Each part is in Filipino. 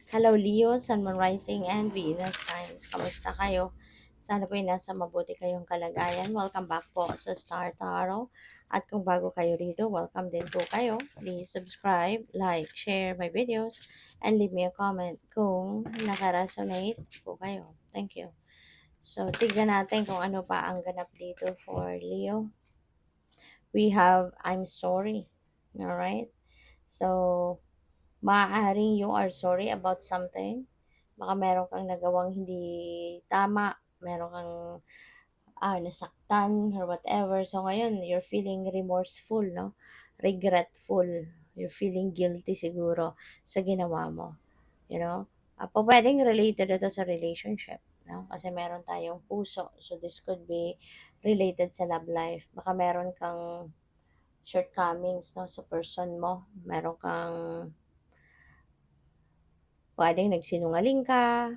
Hello Leo, Sun, Moon Rising, and Venus Signs. Kamusta kayo? Sana po ay nasa mabuti kayong kalagayan. Welcome back po sa Star Tarot. At kung bago kayo rito, welcome din po kayo. Please subscribe, like, share my videos, and leave me a comment kung nakaresonate po kayo. Thank you. So, tignan natin kung ano pa ang ganap dito for Leo. We have I'm sorry. Alright? So, maaaring you are sorry about something. Baka meron kang nagawang hindi tama, meron kang nasaktan or whatever. So ngayon, you're feeling remorseful, no? Regretful. You're feeling guilty siguro sa ginawa mo. You know? Pwedeng related ito sa relationship, no? Kasi meron tayong puso. So this could be related sa love life. Baka meron kang shortcomings, no, sa person mo. Meron kang puwedeng nagsinungaling ka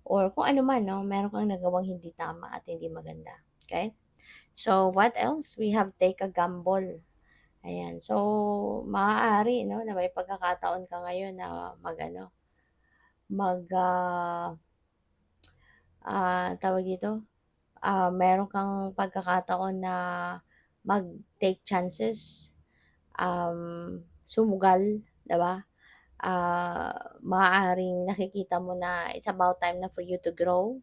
or kung ano man 'no, meron kang nagawang hindi tama at hindi maganda, okay. So, what else? We have take a gamble, ayan. So, maaari 'no, na may pagkakataon ka ngayon na mag-ano, mag, tawag dito, meron kang pagkakataon na mag-take chances, sumugal, 'di ba? Maaaring nakikita mo na it's about time na for you to grow,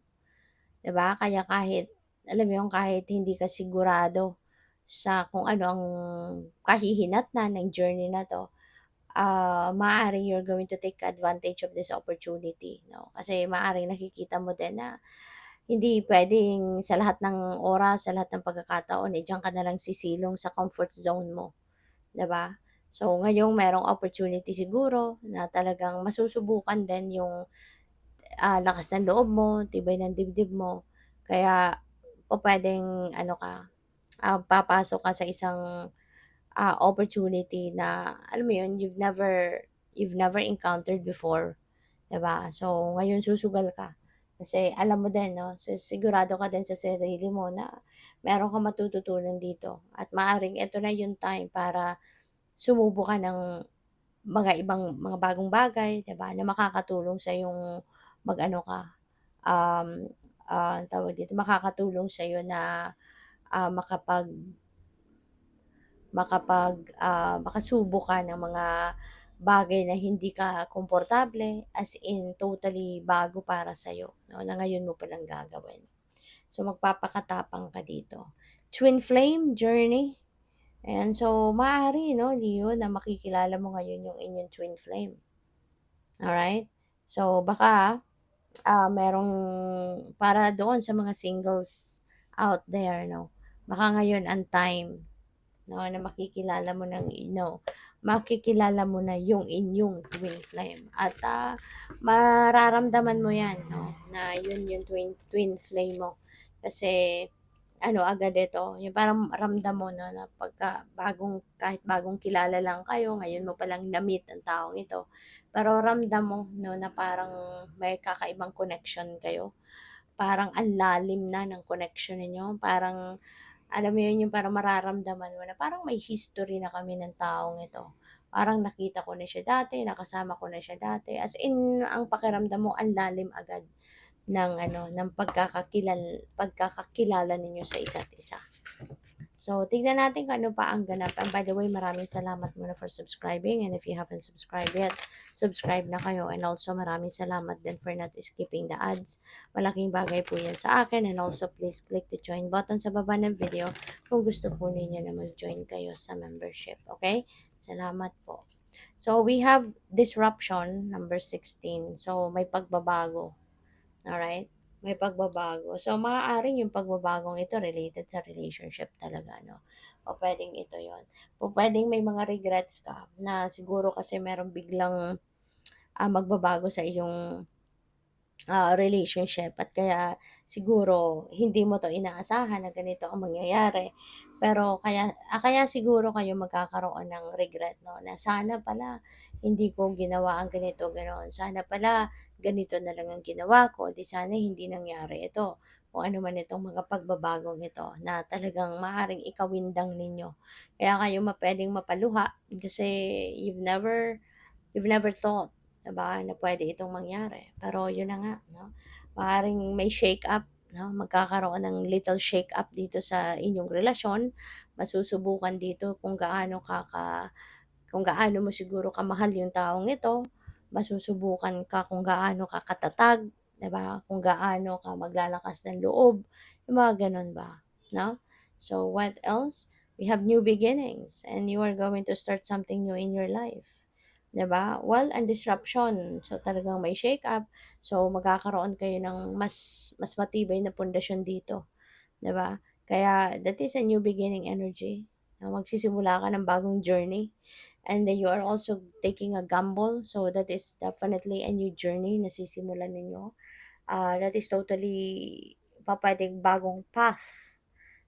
'di ba? Kaya kahit alam mo 'yun, kahit hindi ka sigurado sa kung ano ang kahihinatnan ng journey na 'to, maaaring you're going to take advantage of this opportunity, 'no? Kasi maaaring nakikita mo din na hindi puwedeng sa lahat ng oras, sa lahat ng pagkakataon, diyan ka na lang sisilong sa comfort zone mo. 'Di ba? So, ngayong merong opportunity siguro na talagang masusubukan din yung, lakas ng loob mo, tibay ng dibdib mo. Kaya pupuwedeng ano ka, papasok ka sa isang, opportunity na alam mo yun, you've never encountered before, 'di ba? So, ngayon susugal ka. Kasi alam mo din 'no, sigurado ka din sa sarili mo na meron kang matututunan dito at maaaring ito na yung time para sumubok ka ng mga ibang mga bagong bagay, 'di ba, na makakatulong sa yung mag-ano ka, um, tawag dito, makakatulong sa'yo na, makapag makasubok ka ng mga bagay na hindi ka komportable, as in totally bago para sa'yo 'no, na ngayon mo palang gagawin. So, magpapakatapang ka dito. Twin flame journey. Ayan, so maaari 'no, Leo, na makikilala mo ngayon yung inyong twin flame, alright? So baka, merong para doon sa mga singles out there 'no, baka ngayon ang time 'no, na makikilala mo ng makikilala mo na yung inyong twin flame at, mararamdaman mo 'yan 'no, na yun yung twin twin flame mo. Kasi ano agad ito, yung parang ramdam mo 'no, na pagka kahit bagong kilala lang kayo, ngayon mo palang na-meet ang taong ito, pero ramdam mo 'no, na parang may kakaibang connection kayo. Parang ang lalim na ng connection ninyo, parang alam mo yun, yung parang mararamdaman mo na parang may history na kami ng taong ito. Parang nakita ko na siya dati, nakasama ko na siya dati, as in ang pakiramdam mo ang lalim agad ng ano, ng pagkakakilala ninyo sa isa't isa. So, tignan natin kung ano pa ang ganap. And by the way, maraming salamat muna for subscribing. And if you haven't subscribed yet, subscribe na kayo. And also, maraming salamat din for not skipping the ads. Malaking bagay po yan sa akin. And also, please click the join button sa baba ng video kung gusto po ninyo na mag-join kayo sa membership. Okay? Salamat po. So, we have disruption, number 16. So, may pagbabago. Alright? May pagbabago. So, maaaring yung pagbabagong ito related sa relationship talaga, no? O pwedeng ito yon. O pwedeng may mga regrets ka na siguro kasi meron biglang magbabago sa iyong relationship at kaya siguro hindi mo 'to inaasahan na ganito ang mangyayari. Pero kaya siguro kayo magkakaroon ng regret 'no, na sana pala hindi ko ginawa ang ganito, gano'n. Sana pala ganito na lang ang ginawa ko, 'di sana hindi nangyari ito. Kung ano man itong mga pagbabagong ito na talagang maaaring ikawindang ninyo. Kaya kayo puwedeng mapaluha kasi you've never thought 'di ba, na puwede itong mangyari. Pero yun na nga 'no, maaaring may shake up 'no, magkakaroon ng little shake up dito sa inyong relasyon. Masusubukan dito kung gaano mo siguro kamahal yung taong ito, masusubukan ka kung gaano ka katatag, 'di ba? Kung gaano ka maglalakas ng loob, yung mga gano'n ba, 'no? So, what else? We have new beginnings and you are going to start something new in your life, 'di ba? Well, and disruption. So, talagang may shake up. So, magkakaroon kayo ng mas matibay na pundasyon dito, 'di ba? Kaya that is a new beginning energy, na magsisimula ka ng bagong journey. And then you are also taking a gamble, so that is definitely a new journey na sisimulan ninyo. That is totally pupuwedeng bagong path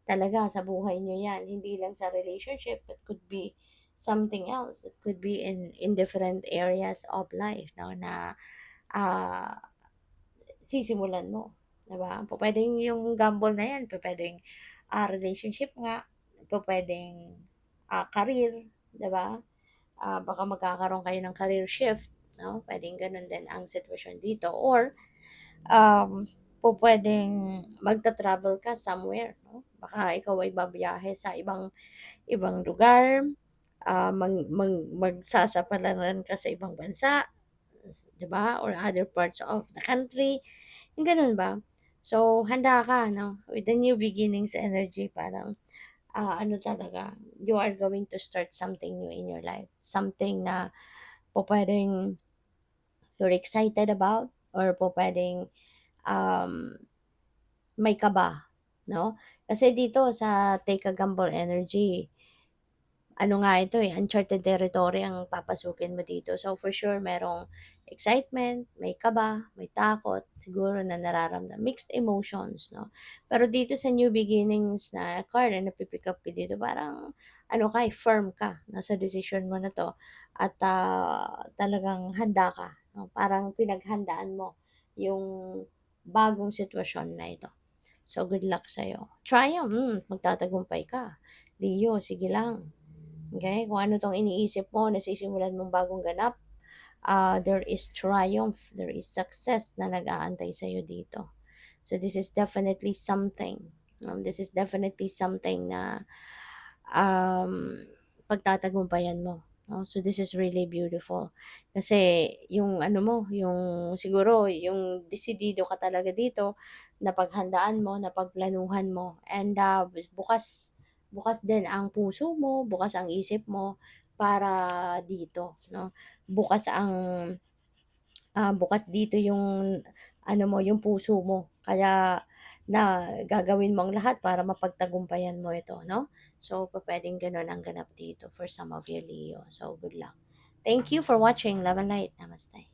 talaga sa buhay niyo 'yan. Hindi lang sa relationship, but could be something else. It could be in different areas of life 'no, na, ah, sisimulan mo, 'di ba? Pupuwedeng yung gamble na 'yan pupuwedeng, relationship nga, pupuwedeng, career, 'di ba? Baka magkakaroon kayo ng career shift 'no, puwedeng gano'n din ang sitwasyon dito or, pupuwedeng magta-travel ka somewhere 'no, baka ikaw ay babiyahe sa ibang ibang lugar, magsasapalaran ka sa ibang bansa, 'di ba, or other parts of the country, yung gano'n ba. So, handa ka 'no, with the new beginnings energy parang, ano talaga, you are going to start something new in your life. Something na pupuwedeng you're excited about or pupuwedeng, um, may kaba 'no. Kasi dito sa Take a Gamble Energy, ano nga ito, uncharted territory ang papasukin mo dito. So, for sure merong excitement, may kaba, may takot, siguro na mixed emotions 'no. Pero dito sa new beginnings na card na napi-pick up ko dito parang ano ka, firm ka nasa decision mo na 'to at, talagang handa ka 'no, parang pinaghandaan mo yung bagong sitwasyon na ito. So, good luck sa'yo. Triumph, magtatagumpay ka. Leo, sige lang. Okay, kung ano 'tong iniisip mo na sisimulan mong bagong ganap, there is triumph, there is success na nag-aantay sa'yo dito. So this is definitely something, this is definitely something na, um, pagtatagumpayan mo, 'no. So this is really beautiful. Kasi yung ano mo, yung siguro yung desidido ka talaga dito, napaghandaan mo, napagplanuhan mo and, bukas bukas din ang puso mo, bukas ang isip mo para dito 'no. Bukas ang, bukas dito yung ano mo, yung puso mo. Kaya na gagawin mo ang lahat para mapagtagumpayan mo ito 'no. So pupuwedeng gano'n ang ganap dito for some of you, Leo. So good luck. Thank you for watching. Love and light. Namaste.